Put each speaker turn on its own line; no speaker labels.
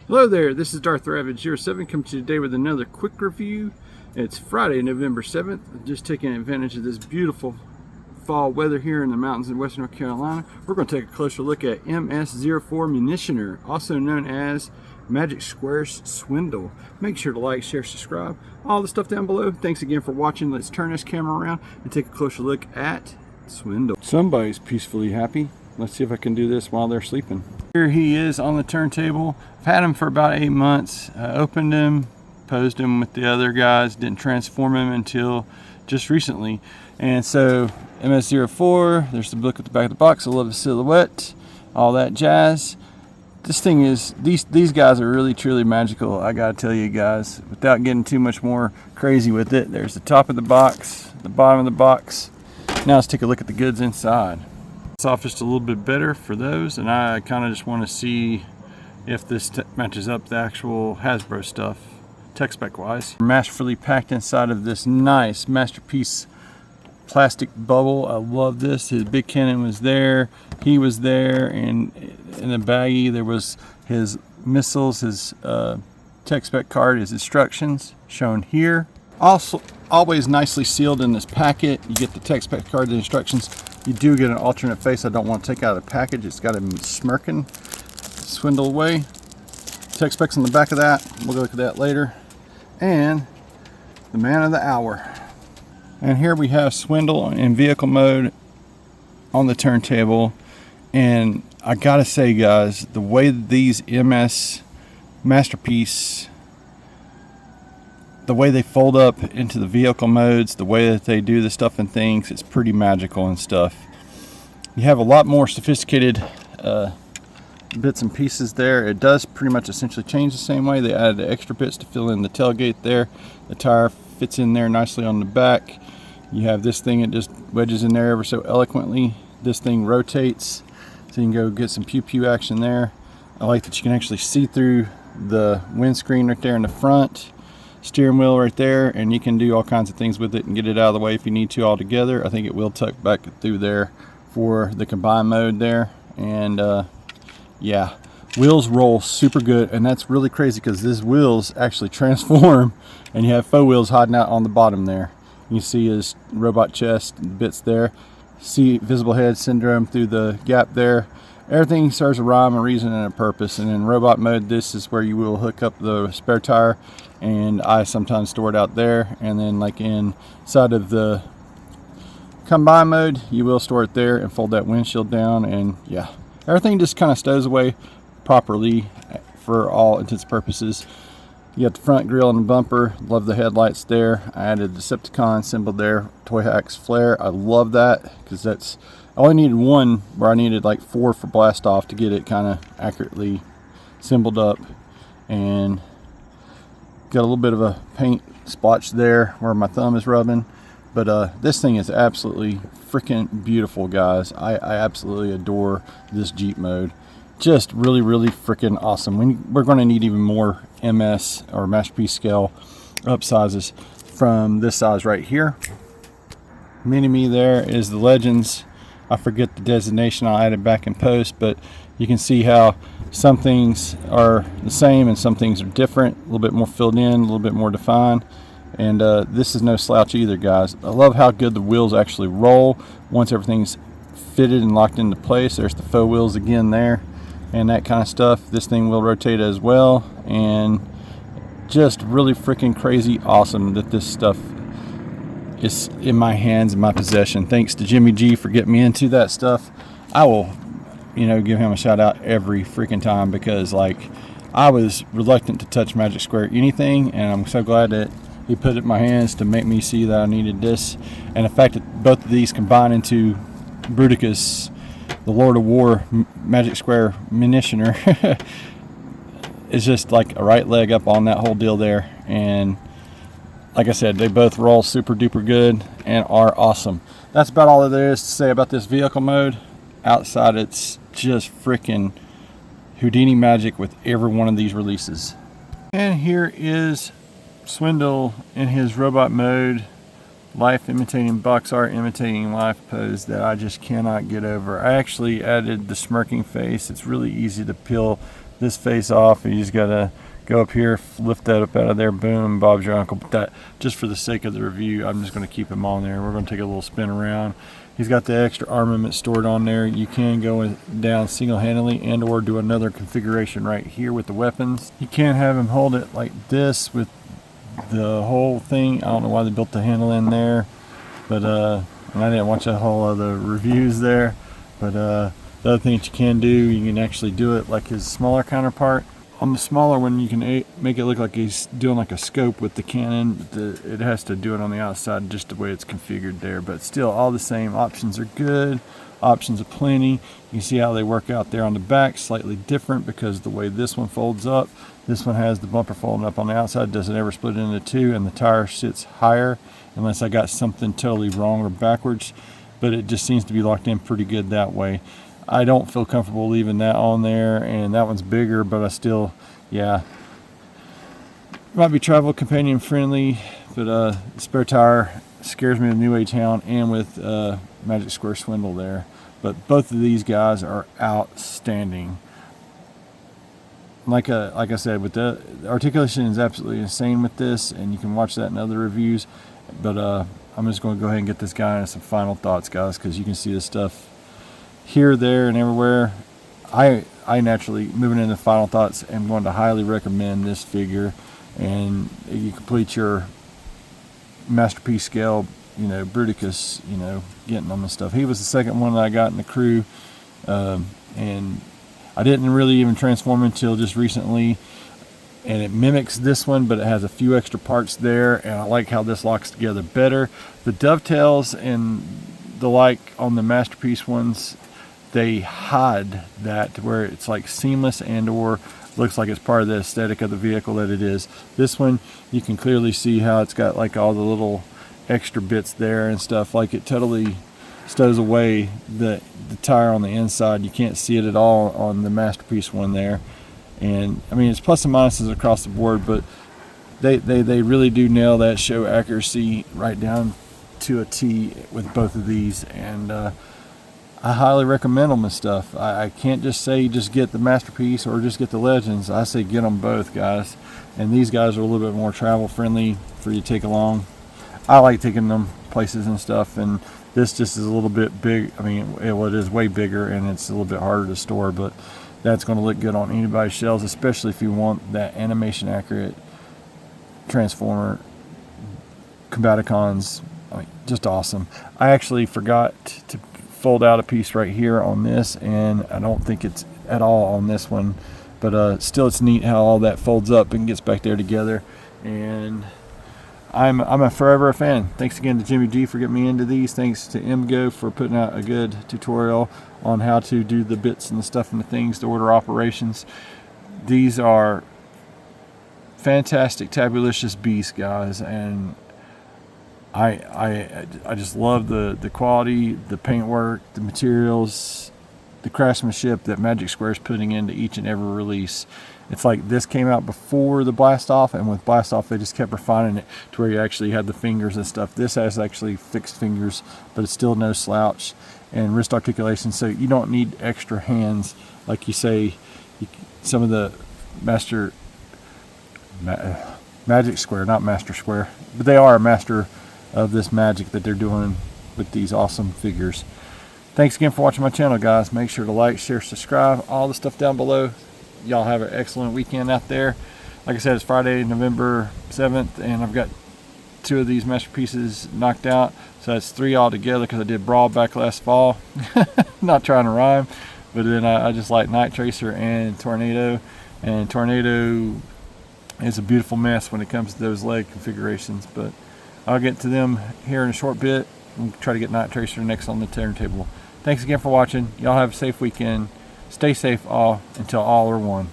Hello there, this is Darth Ravage 07 coming to you today with another quick review. It's Friday, November 7th. Just taking advantage of this beautiful fall weather here in the mountains in western North Carolina. We're going to take a closer look at MS-04 Munitioner, also known as Magic Square's Swindle. Make sure to like, share, subscribe, all the stuff down below. Thanks again for watching. Let's turn this camera around and take a closer look at Swindle. Somebody's peacefully happy. Let's see if I can do this while they're sleeping. Here he is on the turntable. I've had him for about 8 months. I opened him, posed him with the other guys, didn't transform him until just recently. And so MS-04, there's the book at the back of the box. I love the silhouette, all that jazz. This thing is, these guys are really truly magical, I gotta tell you guys, without getting too much more crazy with it. There's the top of the box, the bottom of the box. Now let's take a look at the goods inside. It's off just a little bit better for those, and I kind of just want to see if this matches up the actual Hasbro stuff, tech spec wise. Masterfully packed inside of this nice masterpiece plastic bubble. I love this. His big cannon was there, he was there, and in the baggie there was his missiles, his tech spec card, his instructions shown here. Also, always nicely sealed in this packet. You get the tech spec card, the instructions. You do get an alternate face I don't want to take out of the package. It's got him smirking, Swindle away. Tech specs on the back of that. We'll look at that later. And the man of the hour. And here we have Swindle in vehicle mode on the turntable. And I gotta say, guys, the way these MS Masterpiece, the way they fold up into the vehicle modes, the way that they do the stuff and things, it's pretty magical and stuff. You have a lot more sophisticated bits and pieces there. It does pretty much essentially change the same way. They added the extra bits to fill in the tailgate there. The tire fits in there nicely on the back. You have this thing, it just wedges in there ever so eloquently. This thing rotates, so you can go get some pew pew action there. I like that you can actually see through the windscreen right there in the front. Steering wheel right there, and you can do all kinds of things with it and get it out of the way if you need to altogether. I think it will tuck back through there for the combined mode there. And yeah, wheels roll super good, and that's really crazy because these wheels actually transform and you have faux wheels hiding out on the bottom there. You see his robot chest bits there, see visible head syndrome through the gap there. Everything serves a rhyme, a reason, and a purpose. And in robot mode, this is where you will hook up the spare tire, and I sometimes store it out there. And then like inside of the combine mode, you will store it there and fold that windshield down, and yeah, everything just kind of stows away properly for all intents and purposes. You got the front grille and the bumper. Love the headlights there. I added the Decepticon symbol there, Toy Hacks flare. I love that because that's, I only needed one where I needed like 4 for blast off to get it kind of accurately symboled up. And got a little bit of a paint splotch there where my thumb is rubbing. But this thing is absolutely freaking beautiful, guys. I absolutely adore this Jeep mode. Just really, really freaking awesome. We're going to need even more MS or Masterpiece scale up sizes from this size right here. Mini-me there is the Legends. I forget the designation, I'll add it back in post, but you can see how some things are the same and some things are different, a little bit more filled in, a little bit more defined. And this is no slouch either, guys. I love how good the wheels actually roll once everything's fitted and locked into place. There's the faux wheels again there and that kind of stuff. This thing will rotate as well, and just really freaking crazy awesome that this stuff is in my hands, in my possession. Thanks to Jimmy G for getting me into that stuff. I will, give him a shout out every freaking time, because like I was reluctant to touch Magic Square anything, and I'm so glad that he put it in my hands to make me see that I needed this. And the fact that both of these combine into Bruticus, the Lord of War Magic Square Munitioner, is just like a right leg up on that whole deal there. And like I said, they both roll super duper good and are awesome. That's about all there is to say about this vehicle mode. Outside, it's just freaking Houdini magic with every one of these releases. And here is Swindle in his robot mode, life imitating box art, imitating life pose that I just cannot get over. I actually added the smirking face. It's really easy to peel this face off. You just gotta go up here, lift that up out of there, boom, Bob's your uncle. But that, just for the sake of the review, I'm just gonna keep him on there. We're gonna take a little spin around. He's got the extra armament stored on there. You can go down single-handedly and or do another configuration right here with the weapons. You can have him hold it like this with the whole thing. I don't know why they built the handle in there, but and I didn't watch a whole other reviews there. But the other thing that you can do, you can actually do it like his smaller counterpart. On the smaller one, you can make it look like he's doing like a scope with the cannon. It has to do it on the outside just the way it's configured there, but still all the same. Options are good, options are plenty. You can see how they work out there on the back, slightly different because the way this one folds up. This one has the bumper folding up on the outside, doesn't ever split into two, and the tire sits higher unless I got something totally wrong or backwards, but it just seems to be locked in pretty good that way. I don't feel comfortable leaving that on there, and that one's bigger, but I still, yeah. Might be travel companion friendly, but spare tire scares me with New Age Hound and with Magic Square Swindle there. But both of these guys are outstanding. Like I said, with the articulation is absolutely insane with this, and you can watch that in other reviews. But I'm just going to go ahead and get this guy into some final thoughts, guys, because you can see this stuff here, there, and everywhere. I naturally, moving into final thoughts, am going to highly recommend this figure, and you complete your masterpiece scale, you know, Bruticus, you know, getting them and stuff. He was the second one that I got in the crew, and I didn't really even transform until just recently, and it mimics this one, but it has a few extra parts there, and I like how this locks together better. The dovetails and the like on the masterpiece ones, they hide that to where it's like seamless and or looks like it's part of the aesthetic of the vehicle that it is. This one, you can clearly see how it's got like all the little extra bits there and stuff. Like it totally stows away the tire on the inside. You can't see it at all on the masterpiece one there. And I mean, it's plus and minuses across the board, but they really do nail that show accuracy right down to a T with both of these. And I highly recommend them and stuff. I can't just say just get the masterpiece or just get the legends. I say get them both, guys. And these guys are a little bit more travel friendly for you to take along. I like taking them places and stuff, and this just is a little bit big. I mean, it is way bigger, and it's a little bit harder to store, but that's going to look good on anybody's shelves, especially if you want that animation accurate Transformer Combaticons. I mean, just awesome. I actually forgot to fold out a piece right here on this, and I don't think it's at all on this one, but still it's neat how all that folds up and gets back there together. And I'm a forever a fan. Thanks again to Jimmy G for getting me into these. Thanks to MGO for putting out a good tutorial on how to do the bits and the stuff and the things to order operations. These are fantastic, tabulicious beasts, guys, and I just love the quality, the paintwork, the materials, the craftsmanship that Magic Square is putting into each and every release. It's like this came out before the Blast Off, and with Blast Off they just kept refining it to where you actually had the fingers and stuff. This has actually fixed fingers, but it's still no slouch, and wrist articulation, so you don't need extra hands like you say some of the Magic Square, not Master Square, but they are a master of this magic that they're doing with these awesome figures. Thanks again for watching my channel, guys. Make sure to like, share, subscribe, all the stuff down below. Y'all have an excellent weekend out there. Like I said, it's Friday, November 7th, and I've got 2 of these masterpieces knocked out, so that's 3 all together because I did Brawl back last fall. Not trying to rhyme, but then I just like Night Tracer and Tornado, and Tornado is a beautiful mess when it comes to those leg configurations, but I'll get to them here in a short bit and try to get Night Tracer next on the turntable. Thanks again for watching. Y'all have a safe weekend. Stay safe all until all are one.